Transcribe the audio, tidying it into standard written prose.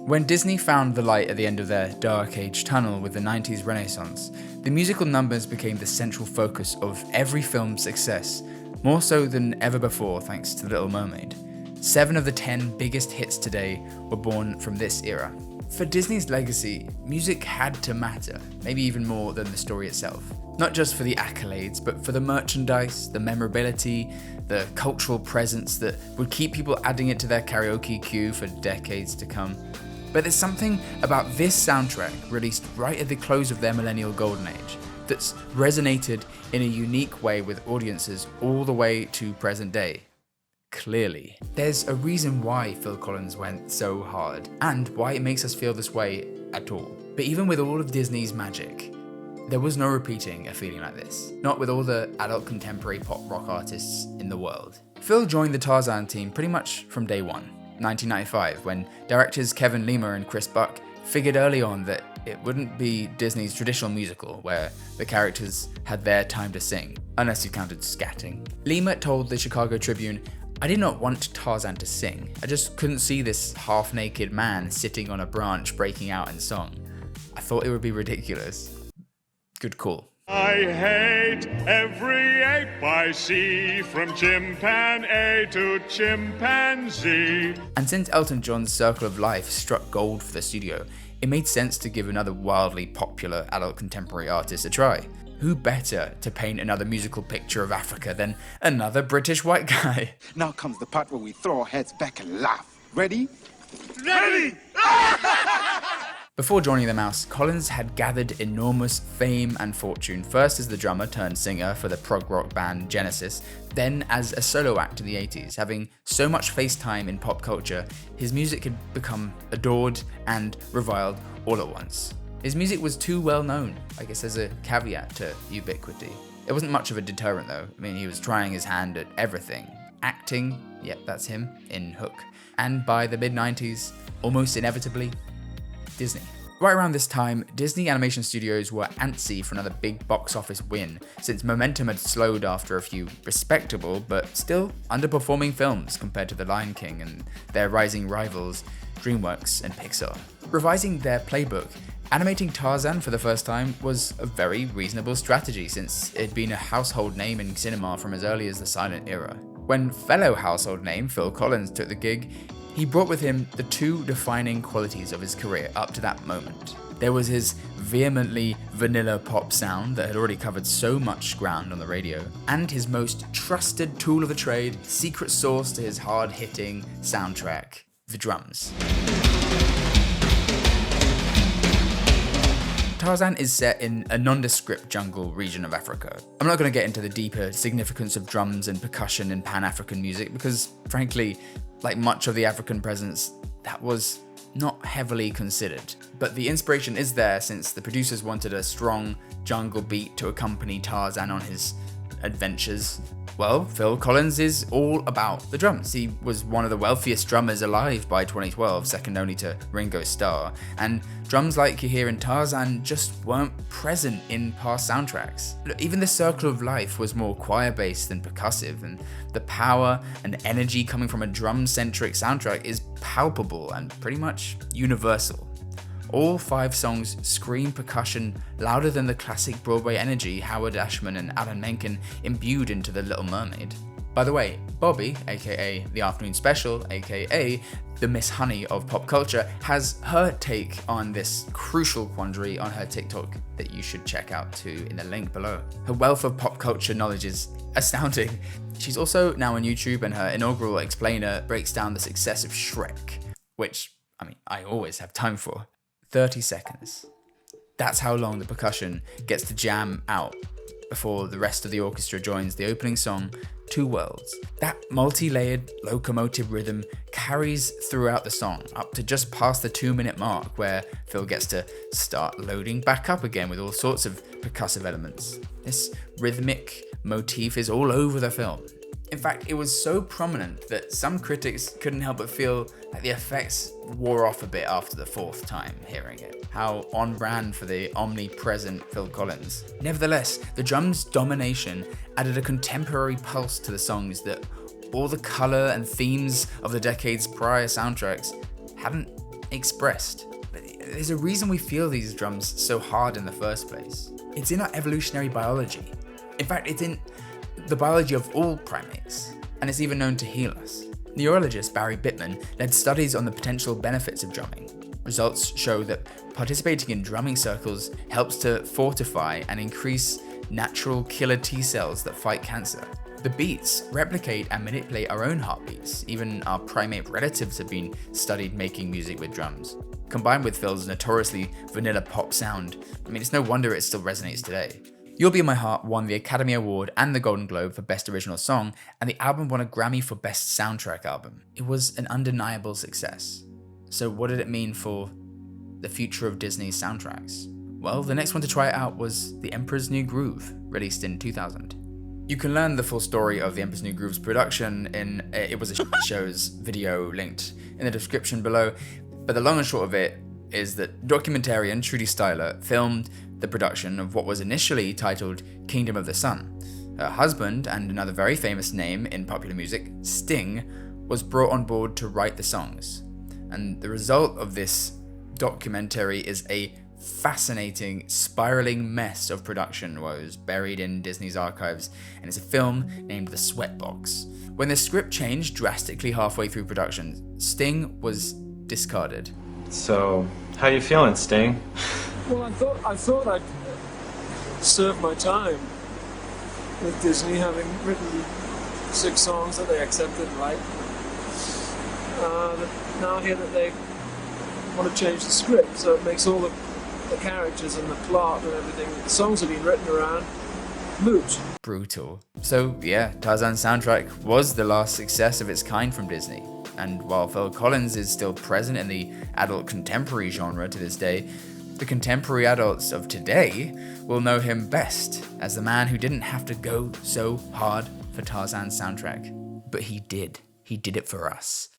When Disney found the light at the end of their dark age tunnel with the 90s Renaissance, the musical numbers became the central focus of every film's success, more so than ever before thanks to The Little Mermaid. 7 of the 10 biggest hits today were born from this era. For Disney's legacy, music had to matter, maybe even more than the story itself. Not just for the accolades, but for the merchandise, the memorability, the cultural presence that would keep people adding it to their karaoke queue for decades to come. But there's something about this soundtrack, released right at the close of their millennial golden age, that's resonated in a unique way with audiences all the way to present day. Clearly. There's a reason why Phil Collins went so hard, and why it makes us feel this way at all. But even with all of Disney's magic, there was no repeating a feeling like this. Not with all the adult contemporary pop rock artists in the world. Phil joined the Tarzan team pretty much from day one. 1995, when directors Kevin Lima and Chris Buck figured early on that it wouldn't be Disney's traditional musical where the characters had their time to sing, unless you counted scatting. Lima told the Chicago Tribune, "I did not want Tarzan to sing. I just couldn't see this half-naked man sitting on a branch breaking out in song. I thought it would be ridiculous." Good call. I hate every ape I see, from chimpanzee to chimpanzee. And since Elton John's Circle of Life struck gold for the studio, it made sense to give another wildly popular adult contemporary artist a try. Who better to paint another musical picture of Africa than another British white guy? Now comes the part where we throw our heads back and laugh. Ready? Ready! Before joining the Mouse, Collins had gathered enormous fame and fortune, first as the drummer turned singer for the prog rock band Genesis, then as a solo act in the 80s. Having so much face time in pop culture, his music had become adored and reviled all at once. His music was too well known, I guess, as a caveat to ubiquity. It wasn't much of a deterrent though. I mean, he was trying his hand at everything. Acting, yep, that's him, in Hook. And by the mid-90s, almost inevitably, Disney. Right around this time, Disney Animation Studios were antsy for another big box office win, since momentum had slowed after a few respectable but still underperforming films compared to The Lion King and their rising rivals, DreamWorks and Pixar. Revising their playbook, animating Tarzan for the first time was a very reasonable strategy since it had been a household name in cinema from as early as the silent era. When fellow household name Phil Collins took the gig, he brought with him the two defining qualities of his career up to that moment. There was his vehemently vanilla pop sound that had already covered so much ground on the radio, and his most trusted tool of the trade, secret sauce to his hard-hitting soundtrack, the drums. Tarzan is set in a nondescript jungle region of Africa. I'm not going to get into the deeper significance of drums and percussion in Pan-African music because, frankly, like much of the African presence, that was not heavily considered. But the inspiration is there since the producers wanted a strong jungle beat to accompany Tarzan on his adventures. Well, Phil Collins is all about the drums. He was one of the wealthiest drummers alive by 2012, second only to Ringo Starr, and drums like you hear in Tarzan just weren't present in past soundtracks. Even the Circle of Life was more choir-based than percussive, and the power and energy coming from a drum-centric soundtrack is palpable and pretty much universal. All 5 songs scream percussion louder than the classic Broadway energy Howard Ashman and Alan Menken imbued into The Little Mermaid. By the way, Bobby, aka The Afternoon Special, aka the Miss Honey of pop culture, has her take on this crucial quandary on her TikTok that you should check out too in the link below. Her wealth of pop culture knowledge is astounding. She's also now on YouTube, and her inaugural explainer breaks down the success of Shrek, which, I always have time for. 30 seconds. That's how long the percussion gets to jam out before the rest of the orchestra joins the opening song, Two Worlds. That multi-layered locomotive rhythm carries throughout the song, up to just past the 2-minute mark where Phil gets to start loading back up again with all sorts of percussive elements. This rhythmic motif is all over the film. In fact, it was so prominent that some critics couldn't help but feel like the effects wore off a bit after the 4th time hearing it. How on brand for the omnipresent Phil Collins. Nevertheless, the drums' domination added a contemporary pulse to the songs that all the colour and themes of the decade's prior soundtracks hadn't expressed. There's a reason we feel these drums so hard in the first place. It's in our evolutionary biology. In fact, it's in the biology of all primates, and it's even known to heal us. Neurologist Barry Bittman led studies on the potential benefits of drumming. Results show that participating in drumming circles helps to fortify and increase natural killer T cells that fight cancer. The beats replicate and manipulate our own heartbeats. Even our primate relatives have been studied making music with drums. Combined with Phil's notoriously vanilla pop sound, it's no wonder it still resonates today. You'll Be My Heart won the Academy Award and the Golden Globe for Best Original Song, and the album won a Grammy for Best Soundtrack Album. It was an undeniable success. So what did it mean for the future of Disney's soundtracks? Well, the next one to try it out was The Emperor's New Groove, released in 2000. You can learn the full story of The Emperor's New Groove's production in It Was a Show's video linked in the description below, but the long and short of it is that documentarian Trudy Styler filmed the production of what was initially titled Kingdom of the Sun. Her husband, and another very famous name in popular music, Sting, was brought on board to write the songs. And the result of this documentary is a fascinating, spiraling mess of production woes buried in Disney's archives, and it's a film named The Sweatbox. When the script changed drastically halfway through production, Sting was discarded. So, how you feeling, Sting? Well, I thought I'd served my time with Disney, having written 6 songs that they accepted, right? Now I hear that they want to change the script, so it makes all the characters and the plot and everything, the songs have been written around, moot. Brutal. So yeah, Tarzan's soundtrack was the last success of its kind from Disney. And while Phil Collins is still present in the adult contemporary genre to this day, the contemporary adults of today will know him best as the man who didn't have to go so hard for Tarzan's soundtrack. But he did. He did it for us.